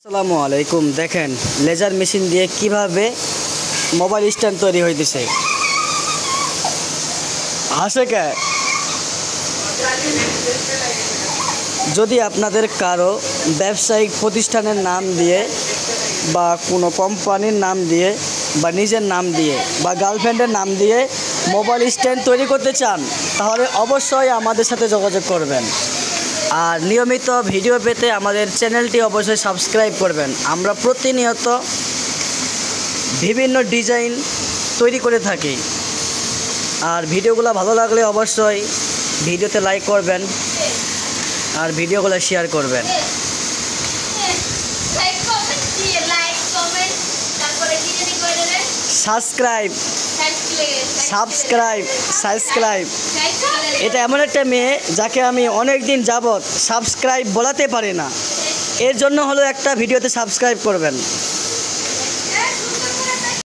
আসসালামু আলাইকুম। দেখেন লেজার মেশিন দিয়ে কিভাবে মোবাইল স্ট্যান্ড তৈরি হইতেছে। হাসে কে? যদি আপনাদের কারো ব্যবসায়িক প্রতিষ্ঠানের নাম দিয়ে বা কোনো কোম্পানির নাম দিয়ে বা নিজের নাম দিয়ে বা গার্লফ্রেন্ডের নাম দিয়ে মোবাইল স্ট্যান্ড তৈরি করতে চান, তাহলে অবশ্যই আমাদের সাথে যোগাযোগ করবেন। আর নিয়মিত ভিডিও পেতে আমাদের চ্যানেলটি অবশ্যই সাবস্ক্রাইব করবেন। আমরা প্রতিনিয়ত বিভিন্ন ডিজাইন তৈরি করে থাকি। আর ভিডিওগুলো ভালো লাগলে অবশ্যই ভিডিওতে লাইক করবেন আর ভিডিওগুলো শেয়ার করবেন। সাবস্ক্রাইব সাবস্ক্রাইব সাবস্ক্রাইব এটা এমন একটা মেয়ে যাকে আমি অনেক দিন যাবৎ সাবস্ক্রাইব বলাতে পারি না, এর জন্য হলো একটা ভিডিওতে সাবস্ক্রাইব করবেন।